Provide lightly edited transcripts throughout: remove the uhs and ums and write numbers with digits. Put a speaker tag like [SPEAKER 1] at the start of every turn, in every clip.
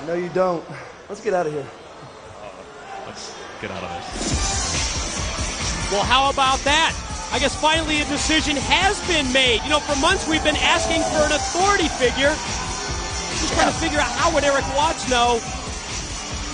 [SPEAKER 1] No, you don't. Let's get out of here.
[SPEAKER 2] Let's get out of this. Well, how about that? I guess finally a decision has been made. You know, for months we've been asking for an authority figure. Just trying to figure out how would Eric Watts know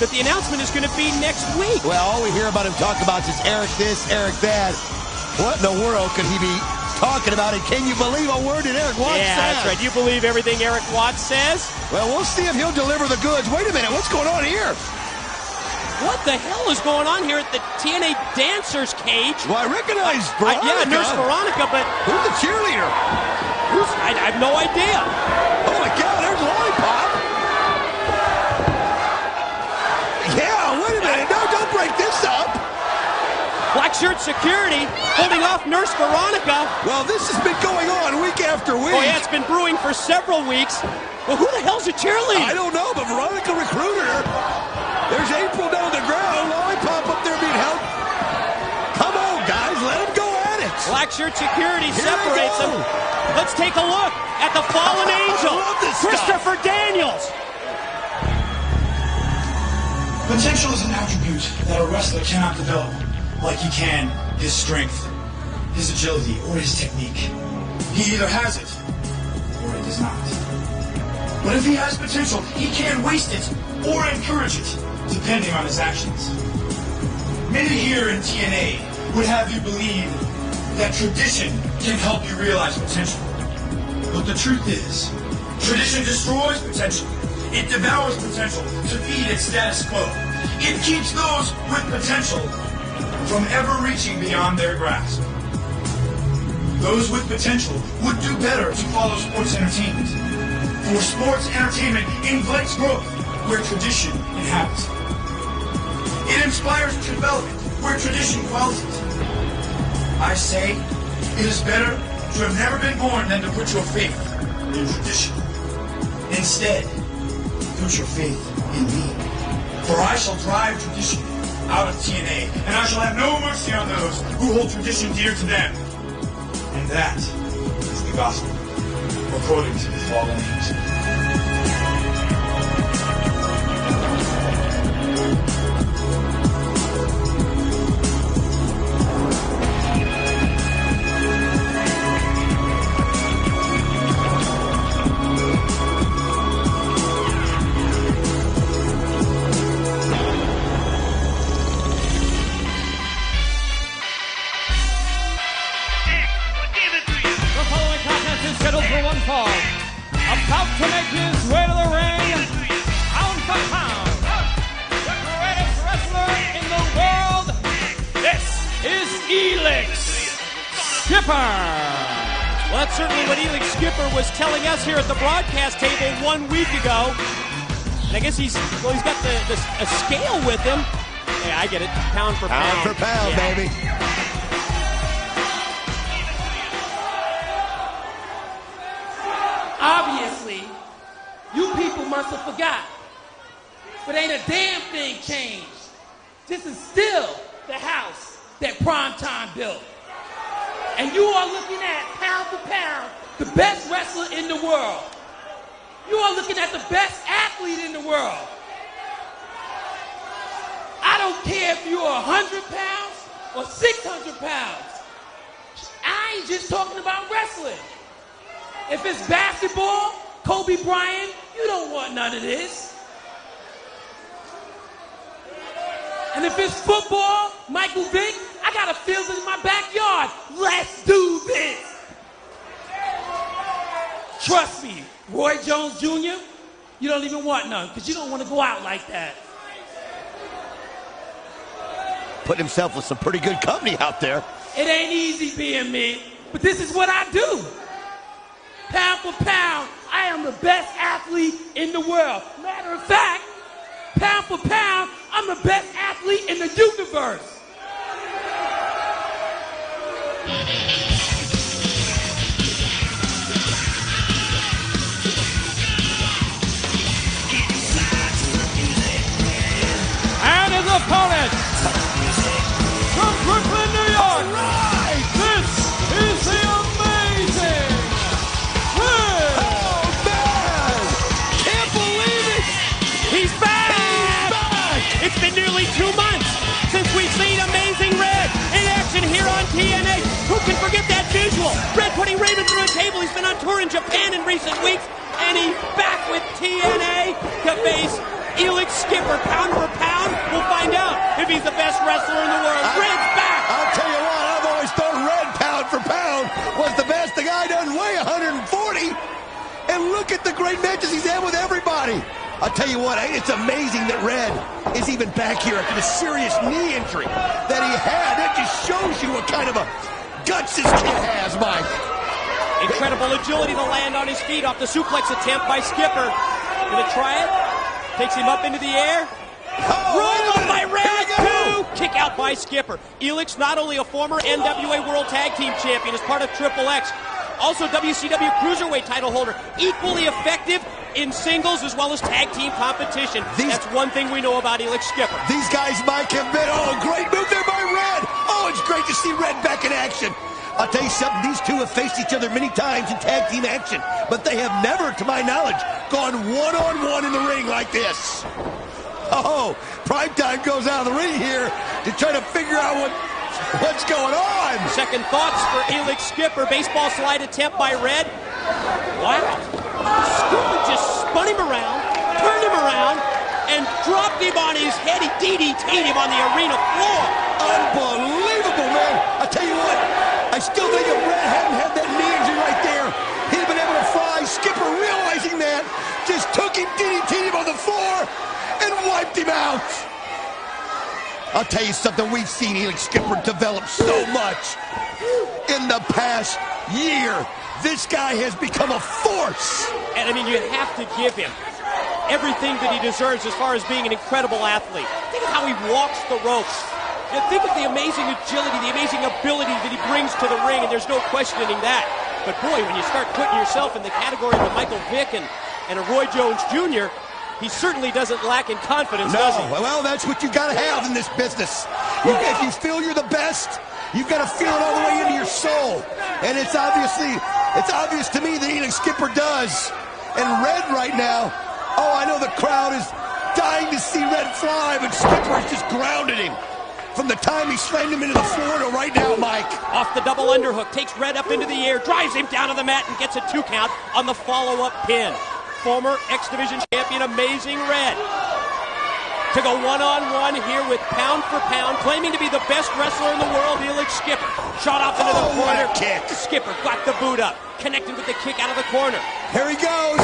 [SPEAKER 2] that the announcement is going to be next week.
[SPEAKER 3] Well, all we hear about him talk about is Eric this, Eric that. What in the world could he be talking about? And can you believe a word that Eric Watts says?
[SPEAKER 2] Yeah, that's right. Do you believe everything Eric Watts says?
[SPEAKER 3] Well, we'll see if he'll deliver the goods. Wait a minute. What's going on here?
[SPEAKER 2] What the hell is going on here at the TNA Dancers Cage?
[SPEAKER 3] Well, I recognize Veronica.
[SPEAKER 2] Yeah, Nurse Veronica, but...
[SPEAKER 3] Who's the cheerleader?
[SPEAKER 2] I have no idea.
[SPEAKER 3] Oh, my God, there's Lollipop. Yeah, wait a minute. No, don't break this up.
[SPEAKER 2] Black shirt security holding off Nurse Veronica.
[SPEAKER 3] Well, this has been going on week after week.
[SPEAKER 2] Oh, yeah, it's been brewing for several weeks. Well, who the hell's a cheerleader?
[SPEAKER 3] I don't know, but Veronica recruited her. There's April down the ground. Lollipop up there being held. Come on, guys. Let them go at it.
[SPEAKER 2] Black shirt security
[SPEAKER 3] Here
[SPEAKER 2] separates them. Let's take a look at the fallen angel,
[SPEAKER 3] I love this
[SPEAKER 2] Christopher Daniels.
[SPEAKER 4] Potential is an attribute that a wrestler cannot develop, like he can his strength, his agility, or his technique. He either has it, or he does not. But if he has potential, he can waste it, or encourage it, depending on his actions. Many here in TNA would have you believe that tradition can help you realize potential. But the truth is, tradition destroys potential. It devours potential to feed its status quo. It keeps those with potential from ever reaching beyond their grasp. Those with potential would do better to follow sports entertainment. For sports entertainment invites growth where tradition inhabits. It inspires development where tradition quells it. I say, it is better to have never been born than to put your faith in tradition. Instead, put your faith in me. For I shall drive tradition out of TNA, and I shall have no mercy on those who hold tradition dear to them. And that is the gospel, according to the fallen angel.
[SPEAKER 5] About to make his way to the ring, pound for pound, the greatest wrestler in the world. This is Elix Skipper.
[SPEAKER 2] Well, that's certainly what Elix Skipper was telling us here at the broadcast table 1 week ago. And I guess he's got a scale with him. Yeah, I get it. Pound for pound.
[SPEAKER 3] Pound for pound,
[SPEAKER 2] yeah.
[SPEAKER 3] baby.
[SPEAKER 6] Obviously, you people must have forgot. But ain't a damn thing changed. This is still the house that Primetime built. And you are looking at, pound for pound, the best wrestler in the world. You are looking at the best athlete in the world. I don't care if you're 100 pounds or 600 pounds. I ain't just talking about wrestling. If it's basketball, Kobe Bryant, you don't want none of this. And if it's football, Michael Vick, I got a field in my backyard. Let's do this. Trust me, Roy Jones Jr., you don't even want none because you don't want to go out like that.
[SPEAKER 3] Put himself with some pretty good company out there.
[SPEAKER 6] It ain't easy being me, but this is what I do. Pound for pound, I am the best athlete in the world. Matter of fact, pound for pound, I'm the best athlete in the universe.
[SPEAKER 5] And his opponent, from Brooklyn, New York,
[SPEAKER 3] Right.
[SPEAKER 5] this is the amazing Chris.
[SPEAKER 3] Oh, man. Can't believe it.
[SPEAKER 2] He He's been on tour in Japan in recent weeks, and he's back with TNA to face Elix Skipper. Pound for pound, we'll find out if he's the best wrestler in the world. Red's back!
[SPEAKER 3] I'll tell you what, I've always thought Red pound for pound was the best. The guy doesn't weigh 140. And look at the great matches he's had with everybody. I'll tell you what, it's amazing that Red is even back here after the serious knee injury that he had. That just shows you what kind of a guts this kid has, Mike.
[SPEAKER 2] Incredible agility to land on his feet off the suplex attempt by Skipper. Gonna try it. Takes him up into the air. Roll up by Red, two! Kick out by Skipper. Elix, not only a former NWA World Tag Team Champion, is part of Triple X, also WCW Cruiserweight title holder, equally effective in singles as well as tag team competition. That's one thing we know about Elix Skipper.
[SPEAKER 3] These guys, Mike, have been, great move there by Red. Oh, it's great to see Red back in action. I'll tell you something, these two have faced each other many times in tag team action, but they have never, to my knowledge, gone one-on-one in the ring like this. Oh, Primetime goes out of the ring here to try to figure out what's going on.
[SPEAKER 2] Second thoughts for Elix Skipper. Baseball slide attempt by Red. Wow. Skipper just spun him around, turned him around, and dropped him on his head. He DDT'd him on the arena floor.
[SPEAKER 3] Unbelievable, man. I tell you what, I still think if Red hadn't had that knee injury right there, he'd have been able to fly. Skipper, realizing that, just took him, DDT'd him on the floor, and wiped him out. I'll tell you something, we've seen Elix Skipper develop so much in the past year. This guy has become a force.
[SPEAKER 2] And I mean, you have to give him everything that he deserves as far as being an incredible athlete. Think of how he walks the ropes. Think of the amazing agility, the amazing ability that he brings to the ring, and there's no questioning that. But boy, when you start putting yourself in the category of a Michael Vick and a Roy Jones Jr., he certainly doesn't lack in confidence, does he?
[SPEAKER 3] Well, that's what you got to have in this business. If you feel you're the best, you've got to feel it all the way into your soul. And it's obvious to me that Elix Skipper does. And Red right now, I know the crowd is dying to see Red fly, but Skipper has just grounded him. From the time he slammed him into the floor to right now, Mike.
[SPEAKER 2] Off the double underhook, takes Red up into the air, drives him down to the mat, and gets a 2 count on the follow-up pin. Former X Division champion, Amazing Red, to go one-on-one here with pound for pound, claiming to be the best wrestler in the world, Elix Skipper. Shot off into the corner.
[SPEAKER 3] What a kick.
[SPEAKER 2] Skipper got the boot up, connected with the kick out of the corner.
[SPEAKER 3] Here he goes.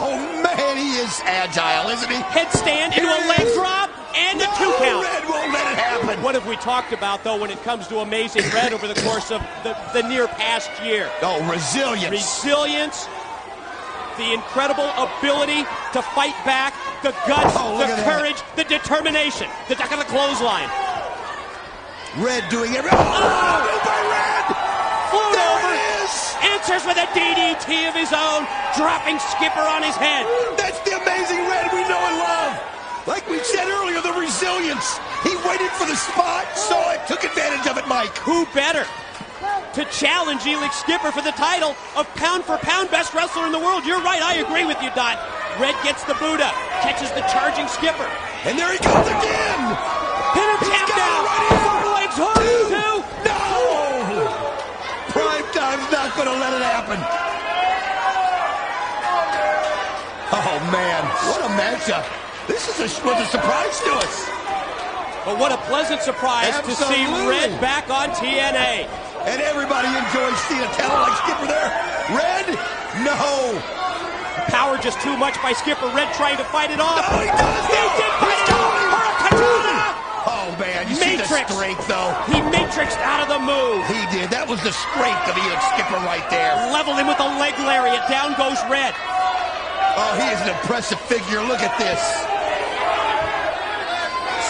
[SPEAKER 3] Oh, man, he is agile, isn't he?
[SPEAKER 2] Headstand into a leg drop and a 2 count.
[SPEAKER 3] Red won't let it happen.
[SPEAKER 2] What have we talked about, though, when it comes to Amazing Red over the course of the near past year?
[SPEAKER 3] Oh, resilience.
[SPEAKER 2] Resilience. The incredible ability to fight back, the guts, the courage, the determination, the duck of the clothesline.
[SPEAKER 3] Red doing everything. Oh, by Red!
[SPEAKER 2] Float over,
[SPEAKER 3] it is.
[SPEAKER 2] answers with a DDT of his own, dropping Skipper on his head.
[SPEAKER 3] That's the Amazing Red we know and love. Like we said earlier, the resilience. He waited for the spot, saw it, took advantage of it, Mike.
[SPEAKER 2] Who better to challenge Elix Skipper for the title of pound-for-pound best wrestler in the world? You're right, I agree with you, Dot. Red gets the boot up, catches the charging Skipper.
[SPEAKER 3] And there he goes again!
[SPEAKER 2] Pin and tap down! Right legs hook! 2!
[SPEAKER 3] No! Primetime's not going to let it happen. Oh, man, what a matchup. This was a surprise to us.
[SPEAKER 2] But what a pleasant surprise to see Red back on TNA.
[SPEAKER 3] And everybody enjoys seeing a talent like Skipper there. Red, no.
[SPEAKER 2] Power just too much by Skipper. Red trying to fight it off.
[SPEAKER 3] No, he does.
[SPEAKER 2] He did fight it off. Hurricanrana.
[SPEAKER 3] Oh, man, you see the strength, though.
[SPEAKER 2] He matrixed out of the move.
[SPEAKER 3] He did. That was the strength of Elix Skipper right there.
[SPEAKER 2] Leveled him with a leg lariat. Down goes Red.
[SPEAKER 3] Oh, he is an impressive figure. Look at this.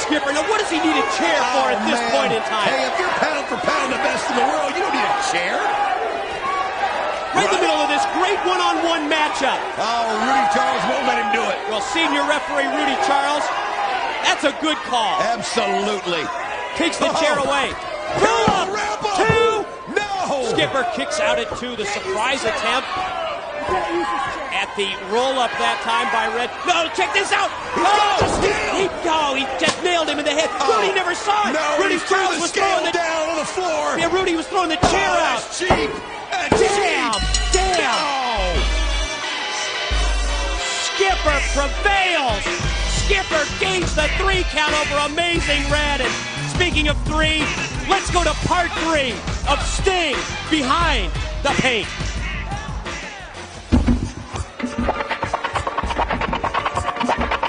[SPEAKER 2] Skipper, now what does he need a chair for at this point in time?
[SPEAKER 3] Hey, if you're pound for pound the best in the world, you don't need a chair.
[SPEAKER 2] Right in the middle of this great one-on-one matchup.
[SPEAKER 3] Oh, Rudy Charles won't let him do it.
[SPEAKER 2] Well, senior referee Rudy Charles, that's a good call.
[SPEAKER 3] Absolutely.
[SPEAKER 2] Takes the chair away.
[SPEAKER 3] Ramp up.
[SPEAKER 2] 2.
[SPEAKER 3] No.
[SPEAKER 2] Skipper kicks out at 2. The surprise attempt at the roll-up that time by Red. No, check this out. He just nailed him in the head. Rudy never saw it.
[SPEAKER 3] No,
[SPEAKER 2] Rudy Charles was throwing
[SPEAKER 3] down on the floor.
[SPEAKER 2] Yeah, Rudy was throwing the chair out.
[SPEAKER 3] That's cheap.
[SPEAKER 2] Damn! Skipper prevails. Skipper gains the 3 count over Amazing Red. And speaking of 3, let's go to part 3 of Sting Behind the Paint.